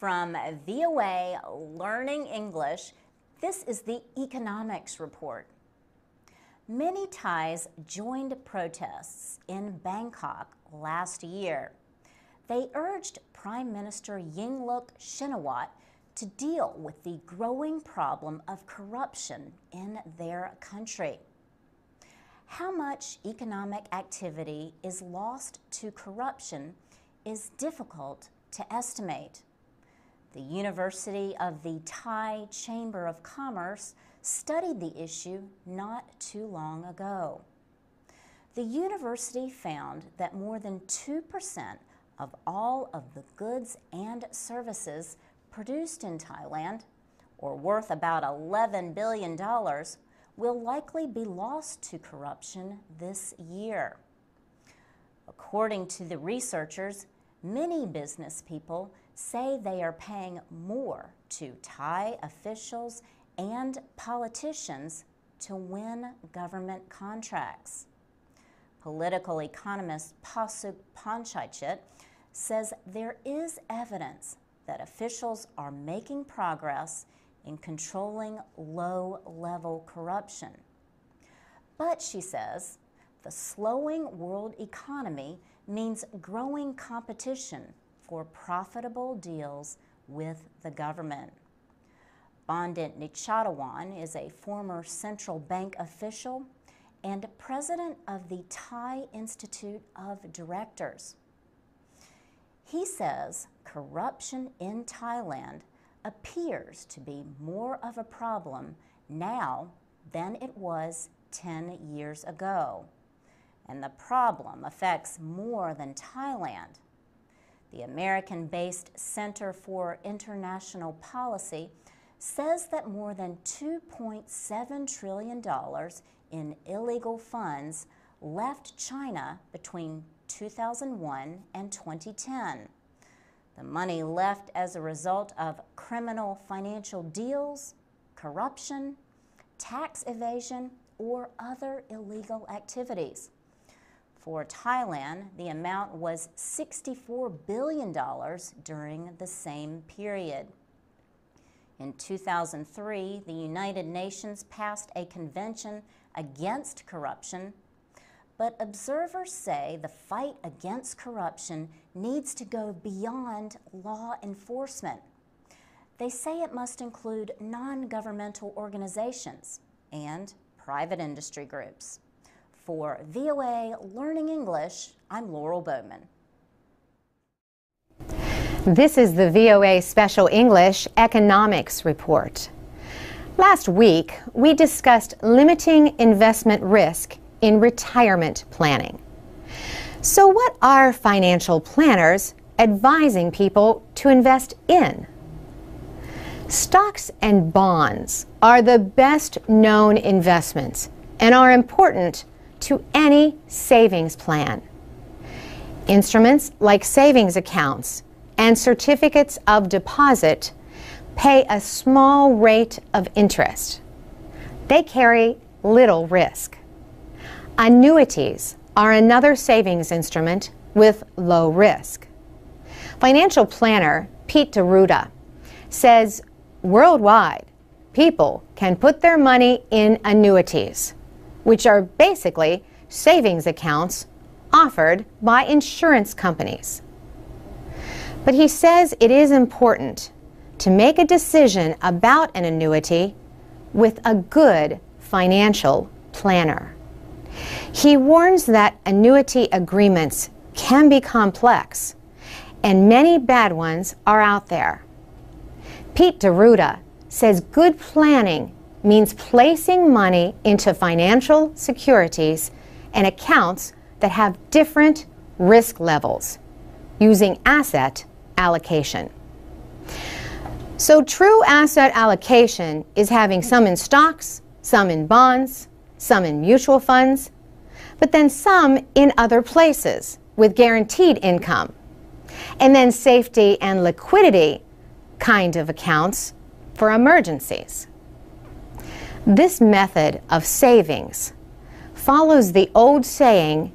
From VOA Learning English, this is the Economics Report. Many Thais joined protests in Bangkok last year. They urged Prime Minister Yingluck Shinawatra to deal with the growing problem of corruption in their country. How much economic activity is lost to corruption is difficult to estimate. The University of the Thai Chamber of Commerce studied the issue not too long ago. The university found that more than 2% of all of the goods and services produced in Thailand, or worth about $11 billion, will likely be lost to corruption this year. According to the researchers, many business people say they are paying more to Thai officials and politicians to win government contracts. Political economist Pasuk Panchaychit says there is evidence that officials are making progress in controlling low-level corruption. But, she says, the slowing world economy means growing competition for profitable deals with the government. Bandit Nichadawan is a former central bank official and president of the Thai Institute of Directors. He says corruption in Thailand appears to be more of a problem now than it was 10 years ago. And the problem affects more than Thailand. The American-based Center for International Policy says that more than $2.7 trillion in illegal funds left China between 2001 and 2010. The money left as a result of criminal financial deals, corruption, tax evasion, or other illegal activities. For Thailand, the amount was $64 billion during the same period. In 2003, the United Nations passed a convention against corruption, but observers say the fight against corruption needs to go beyond law enforcement. They say it must include non-governmental organizations and private industry groups. For VOA Learning English, I'm Laurel Bowman. This is the VOA Special English Economics Report. Last week, we discussed limiting investment risk in retirement planning. So what are financial planners advising people to invest in? Stocks and bonds are the best known investments and are important to any savings plan. Instruments like savings accounts and certificates of deposit pay a small rate of interest. They carry little risk. Annuities are another savings instrument with low risk. Financial planner Pete DeRuta says worldwide, people can put their money in annuities, which are basically savings accounts offered by insurance companies. But he says it is important to make a decision about an annuity with a good financial planner. He warns that annuity agreements can be complex, and many bad ones are out there. Pete DeRuta says good planning means placing money into financial securities and accounts that have different risk levels, using asset allocation. So true asset allocation is having some in stocks, some in bonds, some in mutual funds, but then some in other places with guaranteed income, and then safety and liquidity kind of accounts for emergencies. This method of savings follows the old saying,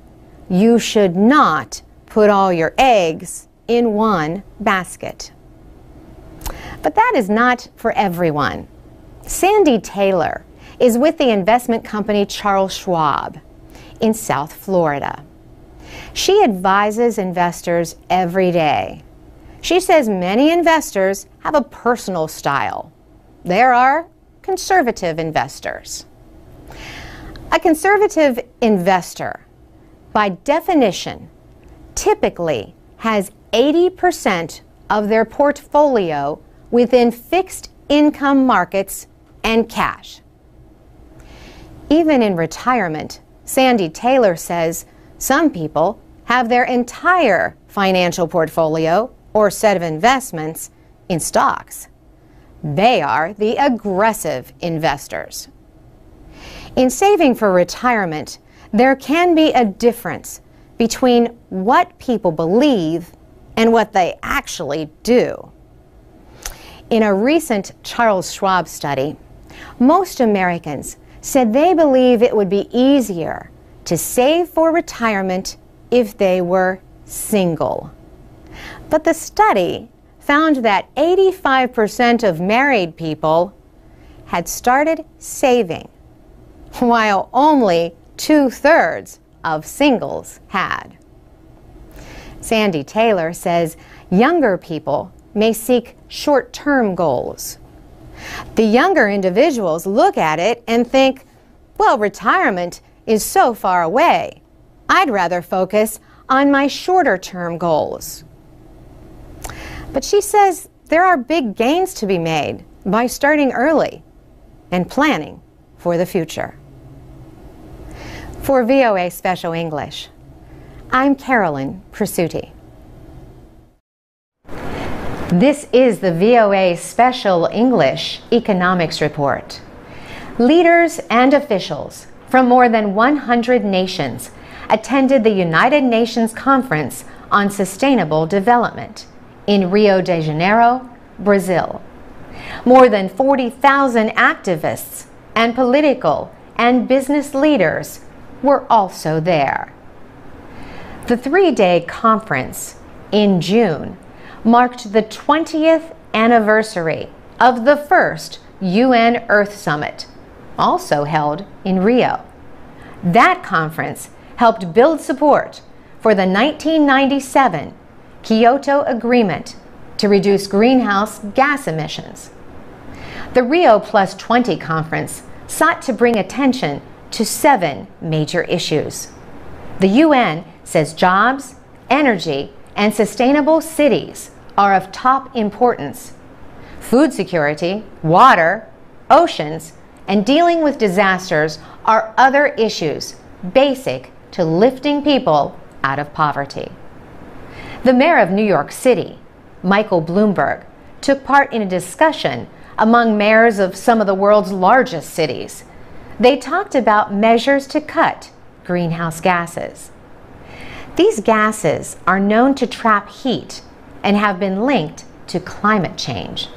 you should not put all your eggs in one basket. But that is not for everyone. Sandy Taylor is with the investment company Charles Schwab in South Florida. She advises investors every day. She says many investors have a personal style. There are conservative investors. A conservative investor, by definition, typically has 80% of their portfolio within fixed income markets and cash. Even in retirement, Sandy Taylor says some people have their entire financial portfolio or set of investments in stocks. They are the aggressive investors. In saving for retirement, there can be a difference between what people believe and what they actually do. In a recent Charles Schwab study, most Americans said they believe it would be easier to save for retirement if they were single. But the study found that 85% of married people had started saving, while only 2/3 of singles had. Sandy Taylor says younger people may seek short-term goals. The younger individuals look at it and think, well, retirement is so far away. I'd rather focus on my shorter-term goals. But she says there are big gains to be made by starting early and planning for the future. For VOA Special English, I'm Carolyn Presutti. This is the VOA Special English Economics Report. Leaders and officials from more than 100 nations attended the United Nations Conference on Sustainable Development in Rio de Janeiro, Brazil. More than 40,000 activists and political and business leaders were also there. The three-day conference in June marked the 20th anniversary of the first UN Earth Summit, also held in Rio. That conference helped build support for the 1997 Kyoto Agreement to reduce greenhouse gas emissions. The Rio Plus 20 conference sought to bring attention to 7 major issues. The UN says jobs, energy, and sustainable cities are of top importance. Food security, water, oceans, and dealing with disasters are other issues basic to lifting people out of poverty. The mayor of New York City, Michael Bloomberg, took part in a discussion among mayors of some of the world's largest cities. They talked about measures to cut greenhouse gases. These gases are known to trap heat and have been linked to climate change.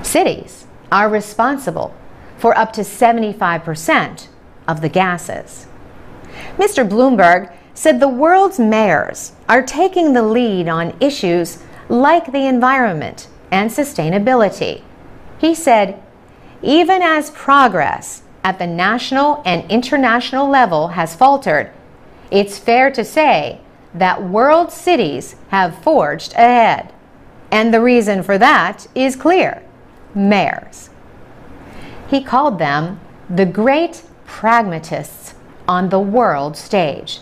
Cities are responsible for up to 75% of the gases. Mr. Bloomberg said the world's mayors are taking the lead on issues like the environment and sustainability. He said, even as progress at the national and international level has faltered, it's fair to say that world cities have forged ahead. And the reason for that is clear: mayors. He called them the great pragmatists on the world stage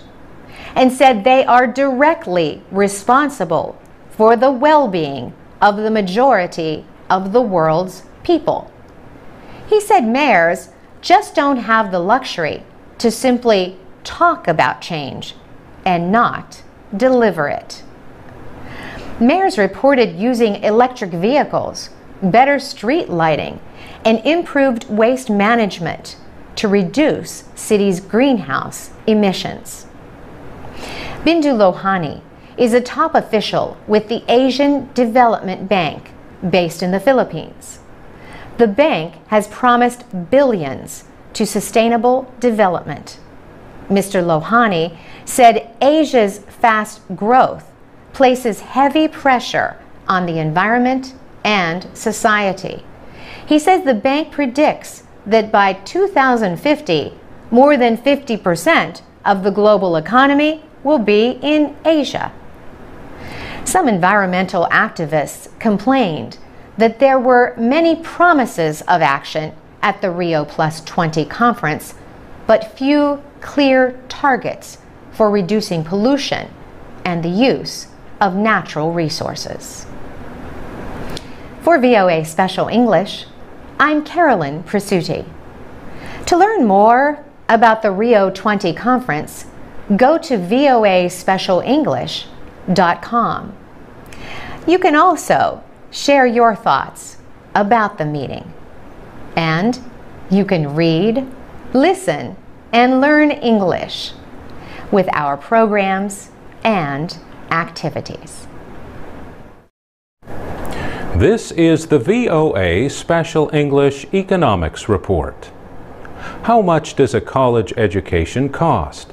and said they are directly responsible for the well-being of the majority of the world's people. He said mayors just don't have the luxury to simply talk about change and not deliver it. Mayors reported using electric vehicles, better street lighting, and improved waste management to reduce cities' greenhouse emissions. Bindu Lohani is a top official with the Asian Development Bank based in the Philippines. The bank has promised billions to sustainable development. Mr. Lohani said Asia's fast growth places heavy pressure on the environment and society. He says the bank predicts that by 2050, more than 50% of the global economy will be in Asia. Some environmental activists complained that there were many promises of action at the Rio Plus 20 conference, but few clear targets for reducing pollution and the use of natural resources. For VOA Special English, I'm Carolyn Presutti. To learn more about the Rio 20 conference, go to voaspecialenglish.com. You can also share your thoughts about the meeting. And you can read, listen, and learn English with our programs and activities. This is the VOA Special English Economics Report. How much does a college education cost?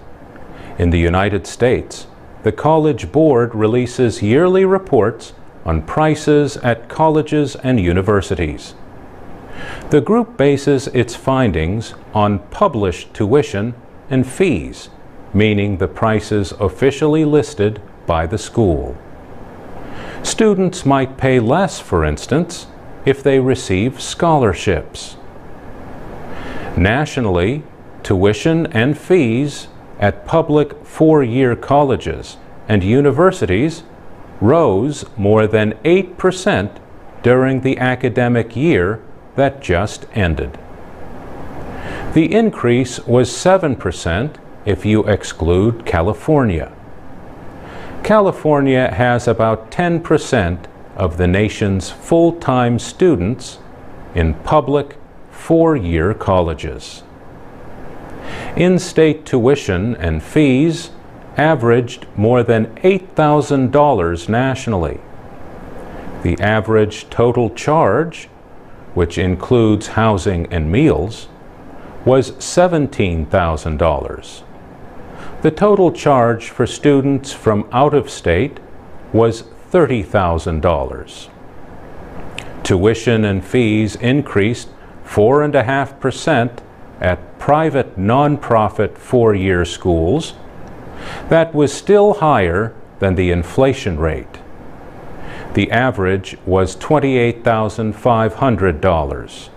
In the United States, the College Board releases yearly reports on prices at colleges and universities. The group bases its findings on published tuition and fees, meaning the prices officially listed by the school. Students might pay less, for instance, if they receive scholarships. Nationally, tuition and fees at public four-year colleges and universities rose more than 8% during the academic year that just ended. The increase was 7% if you exclude California. California has about 10% of the nation's full-time students in public four-year colleges. In-state tuition and fees averaged more than $8,000 nationally. The average total charge, which includes housing and meals, was $17,000. The total charge for students from out of state was $30,000. Tuition and fees increased 4.5% at private nonprofit four-year schools. That was still higher than the inflation rate. The average was $28,500.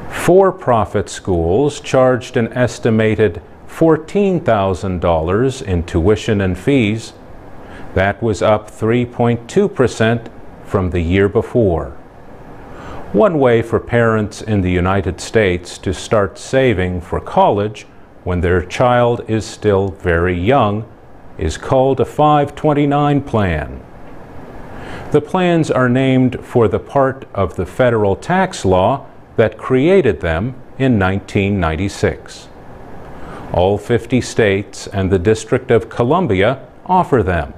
For-profit schools charged an estimated $14,000 in tuition and fees. That was up 3.2% from the year before. One way for parents in the United States to start saving for college when their child is still very young is called a 529 plan. The plans are named for the part of the federal tax law that created them in 1996. All 50 states and the District of Columbia offer them.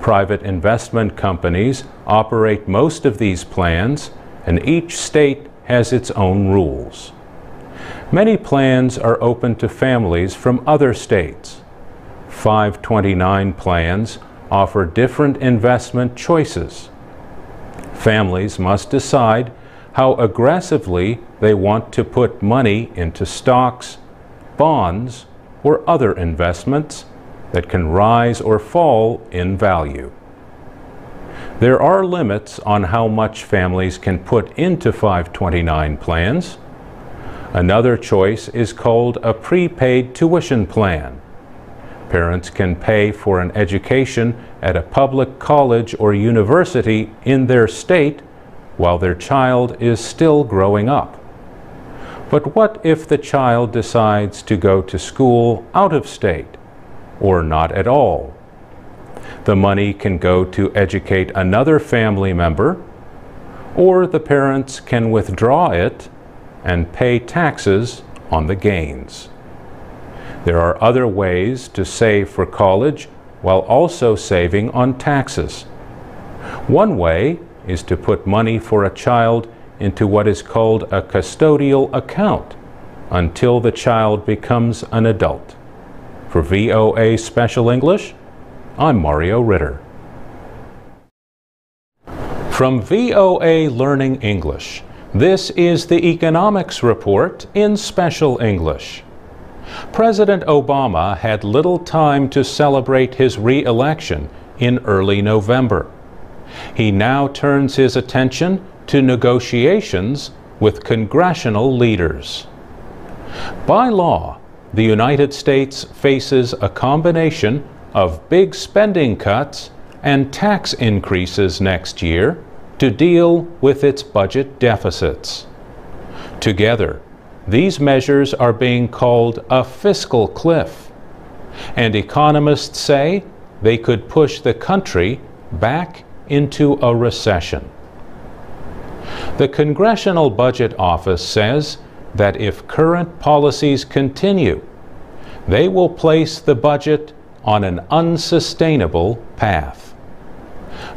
Private investment companies operate most of these plans, and each state has its own rules. Many plans are open to families from other states. 529 plans offer different investment choices. Families must decide how aggressively they want to put money into stocks, bonds, or other investments that can rise or fall in value. There are limits on how much families can put into 529 plans. Another choice is called a prepaid tuition plan. Parents can pay for an education at a public college or university in their state while their child is still growing up. But what if the child decides to go to school out of state, or not at all? The money can go to educate another family member, or the parents can withdraw it and pay taxes on the gains. There are other ways to save for college while also saving on taxes. One way is to put money for a child into what is called a custodial account until the child becomes an adult. For VOA Special English, I'm Mario Ritter. From VOA Learning English, this is the Economics Report in Special English. President Obama had little time to celebrate his re-election in early November. He now turns his attention to negotiations with congressional leaders. By law, the United States faces a combination of big spending cuts and tax increases next year to deal with its budget deficits. Together, these measures are being called a fiscal cliff, and economists say they could push the country back into a recession. The Congressional Budget Office says that if current policies continue, they will place the budget on an unsustainable path.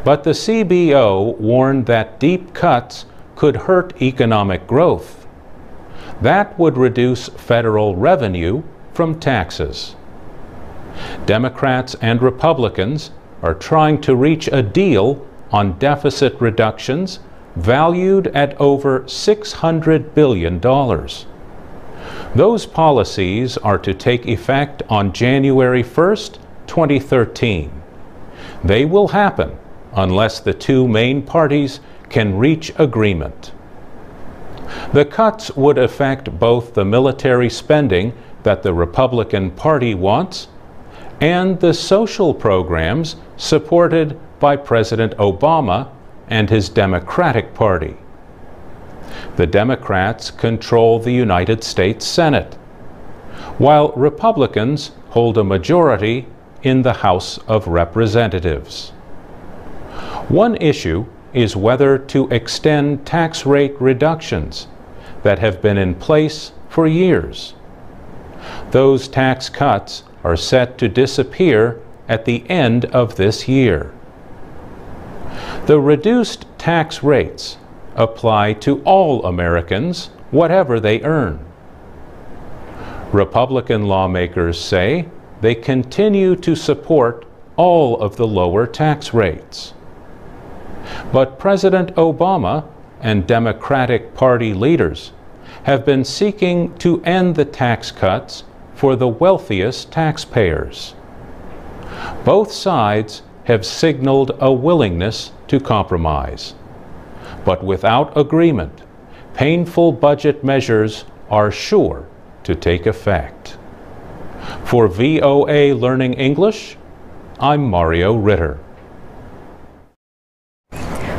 But the CBO warned that deep cuts could hurt economic growth. That would reduce federal revenue from taxes. Democrats and Republicans are trying to reach a deal on deficit reductions valued at over $600 billion. Those policies are to take effect on January 1st, 2013. They will happen unless the two main parties can reach agreement. The cuts would affect both the military spending that the Republican Party wants and the social programs supported by President Obama and his Democratic Party. The Democrats control the United States Senate, while Republicans hold a majority in the House of Representatives. One issue is whether to extend tax rate reductions that have been in place for years. Those tax cuts are set to disappear at the end of this year. The reduced tax rates apply to all Americans, whatever they earn. Republican lawmakers say they continue to support all of the lower tax rates. But President Obama and Democratic Party leaders have been seeking to end the tax cuts for the wealthiest taxpayers. Both sides have signaled a willingness to compromise. But without agreement, painful budget measures are sure to take effect. For VOA Learning English, I'm Mario Ritter.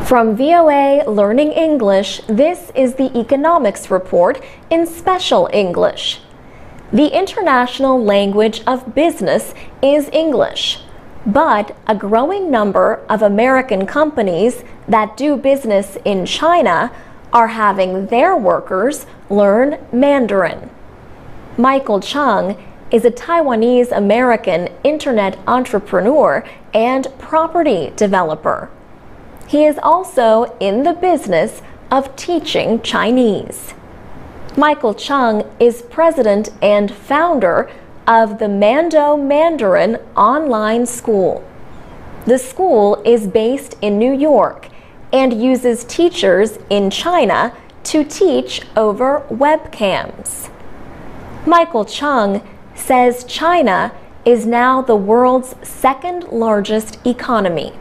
From VOA Learning English, this is the Economics Report in Special English. The international language of business is English, but a growing number of American companies that do business in China are having their workers learn Mandarin. Michael Chung is a Taiwanese-American internet entrepreneur and property developer. He is also in the business of teaching Chinese. Michael Chung is president and founder of the Mando Mandarin Online School. The school is based in New York and uses teachers in China to teach over webcams. Michael Chung says China is now the world's second largest economy.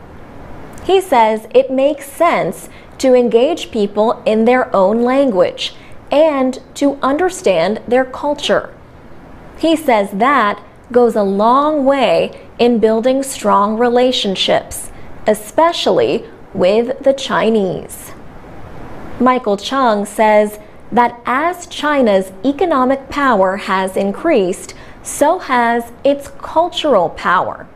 He says it makes sense to engage people in their own language and to understand their culture. He says that goes a long way in building strong relationships, especially with the Chinese. Michael Chung says that as China's economic power has increased, so has its cultural power.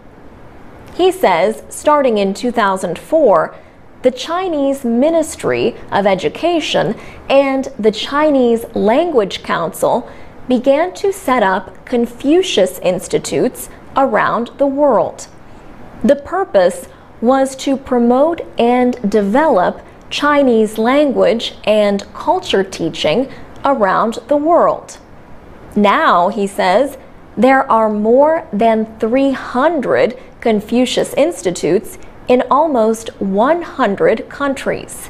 He says, starting in 2004, the Chinese Ministry of Education and the Chinese Language Council began to set up Confucius Institutes around the world. The purpose was to promote and develop Chinese language and culture teaching around the world. Now, he says, there are more than 300 Confucius Institutes in almost 100 countries.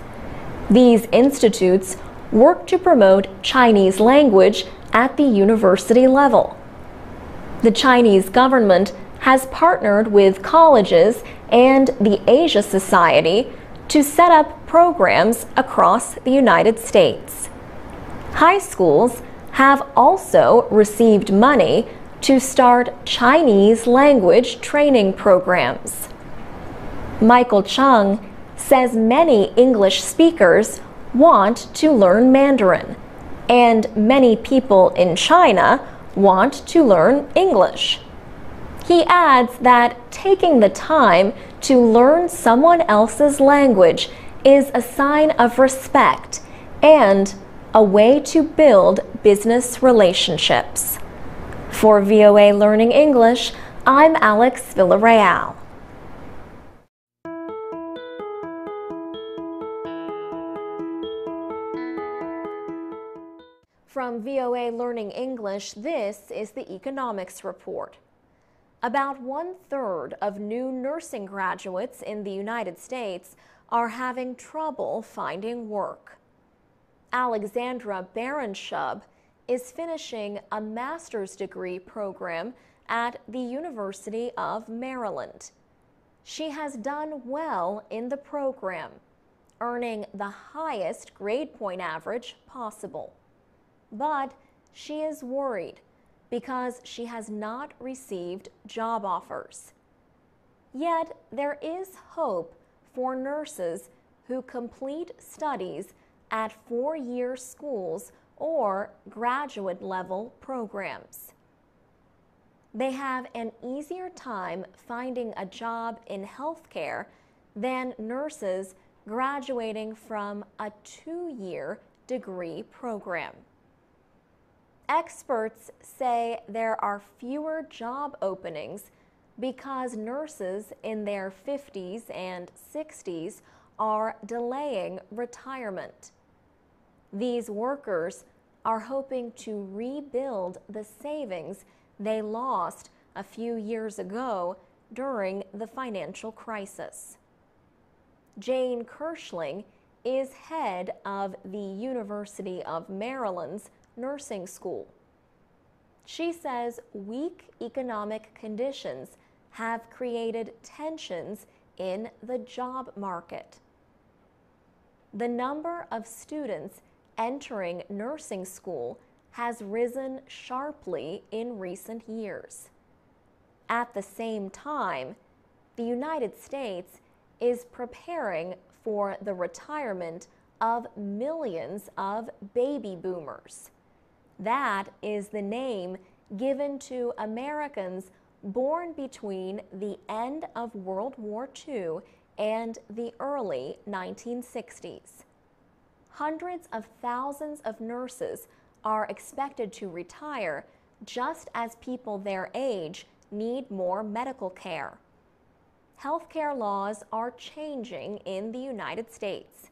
These institutes work to promote Chinese language at the university level. The Chinese government has partnered with colleges and the Asia Society to set up programs across the United States. High schools have also received money to start Chinese language training programs. Michael Chung says many English speakers want to learn Mandarin, and many people in China want to learn English. He adds that taking the time to learn someone else's language is a sign of respect and a way to build business relationships. For VOA Learning English, I'm Alex Villarreal. From VOA Learning English, this is the Economics Report. About 1/3 of new nursing graduates in the United States are having trouble finding work. Alexandra Barenshub is finishing a master's degree program at the University of Maryland. She has done well in the program, earning the highest grade point average possible. But she is worried because she has not received job offers. Yet there is hope for nurses who complete studies at four-year schools or graduate-level programs. They have an easier time finding a job in healthcare than nurses graduating from a two-year degree program. Experts say there are fewer job openings because nurses in their 50s and 60s are delaying retirement. These workers are hoping to rebuild the savings they lost a few years ago during the financial crisis. Jane Kirschling is head of the University of Maryland's nursing school. She says weak economic conditions have created tensions in the job market. The number of students entering nursing school has risen sharply in recent years. At the same time, the United States is preparing for the retirement of millions of baby boomers. That is the name given to Americans born between the end of World War II and the early 1960s. Hundreds of thousands of nurses are expected to retire just as people their age need more medical care. Healthcare laws are changing in the United States.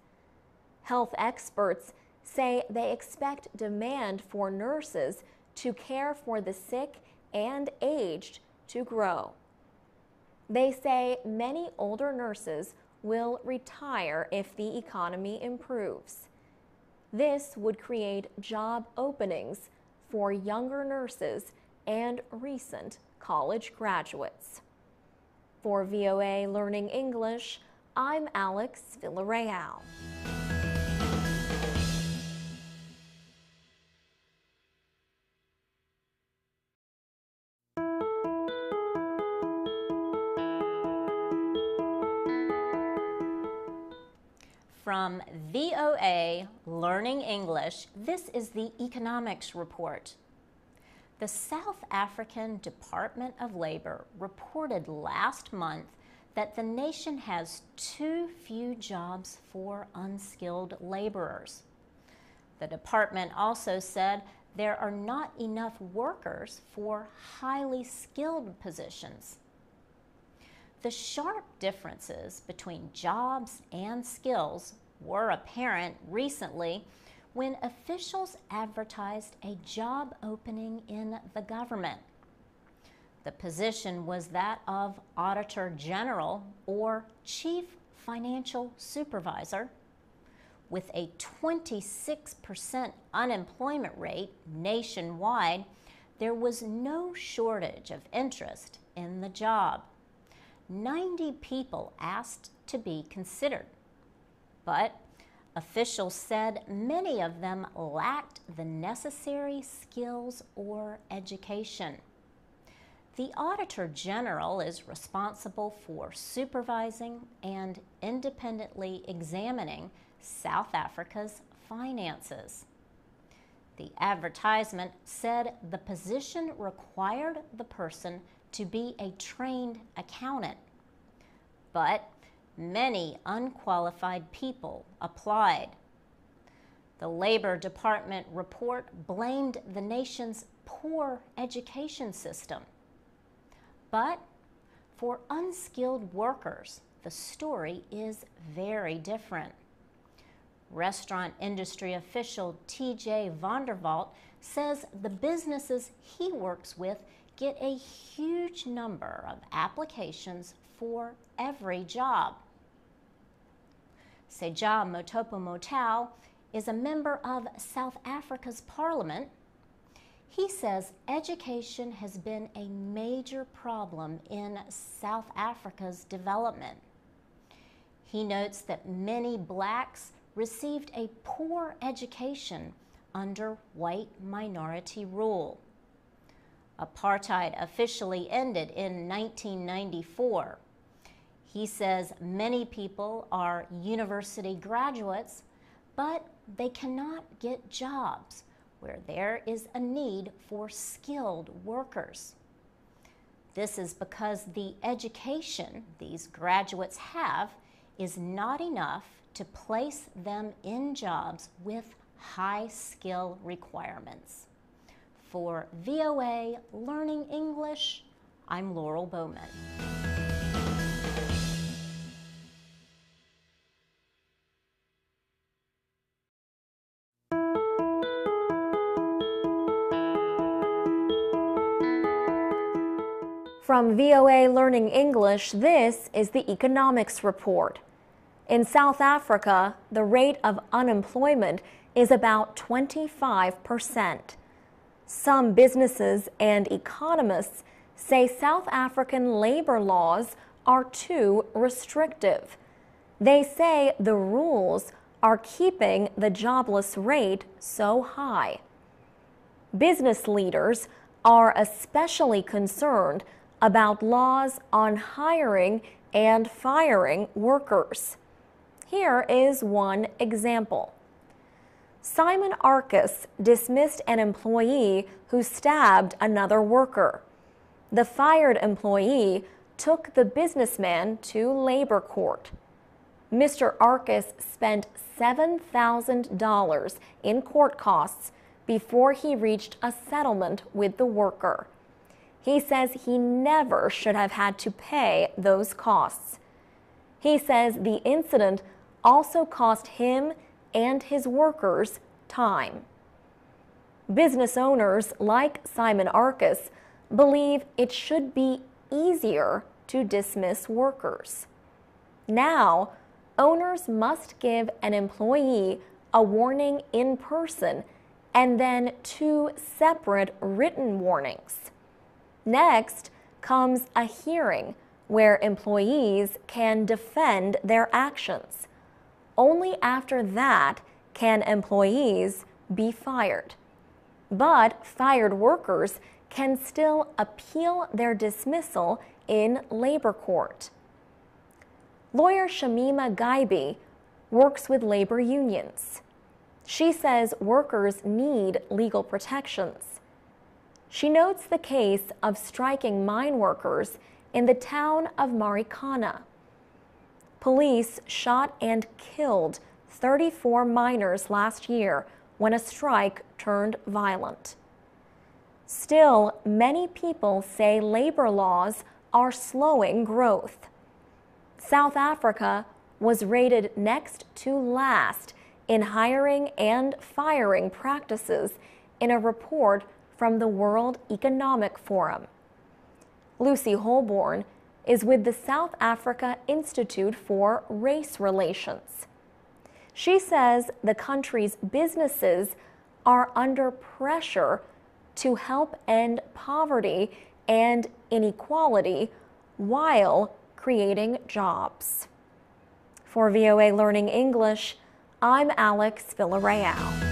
Health experts say they expect demand for nurses to care for the sick and aged to grow. They say many older nurses will retire if the economy improves. This would create job openings for younger nurses and recent college graduates. For VOA Learning English, I'm Alex Villarreal. From VOA Learning English, this is the Economics Report. The South African Department of Labor reported last month that the nation has too few jobs for unskilled laborers. The department also said there are not enough workers for highly skilled positions. The sharp differences between jobs and skills were apparent recently when officials advertised a job opening in the government. The position was that of Auditor General or Chief Financial Supervisor. With a 26% unemployment rate nationwide, there was no shortage of interest in the job. 90 people asked to be considered, but officials said many of them lacked the necessary skills or education. The Auditor General is responsible for supervising and independently examining South Africa's finances. The advertisement said the position required the person to be a trained accountant, but many unqualified people applied. The Labor Department report blamed the nation's poor education system. But for unskilled workers, the story is very different. Restaurant industry official T.J. Vonderwalt says the businesses he works with get a huge number of applications for every job. Seja Motopo Motau is a member of South Africa's parliament. He says education has been a major problem in South Africa's development. He notes that many blacks received a poor education under white minority rule. Apartheid officially ended in 1994. He says many people are university graduates, but they cannot get jobs where there is a need for skilled workers. This is because the education these graduates have is not enough to place them in jobs with high skill requirements. For VOA Learning English, I'm Laurel Bowman. From VOA Learning English, this is the Economics Report. In South Africa, the rate of unemployment is about 25%. Some businesses and economists say South African labor laws are too restrictive. They say the rules are keeping the jobless rate so high. Business leaders are especially concerned about laws on hiring and firing workers. Here is one example. Simon Arcus dismissed an employee who stabbed another worker. The fired employee took the businessman to labor court. Mr. Arcus spent $7,000 in court costs before he reached a settlement with the worker. He says he never should have had to pay those costs. He says the incident also cost him and his workers time. Business owners like Simon Arcus believe it should be easier to dismiss workers. Now, owners must give an employee a warning in person and then 2 separate written warnings. Next comes a hearing where employees can defend their actions. Only after that can employees be fired. But fired workers can still appeal their dismissal in labor court. Lawyer Shamima Gaibi works with labor unions. She says workers need legal protections. She notes the case of striking mine workers in the town of Marikana. Police shot and killed 34 miners last year when a strike turned violent. Still, many people say labor laws are slowing growth. South Africa was rated next to last in hiring and firing practices in a report from the World Economic Forum. Lucy Holborn is with the South Africa Institute for Race Relations. She says the country's businesses are under pressure to help end poverty and inequality while creating jobs. For VOA Learning English, I'm Alex Villarreal.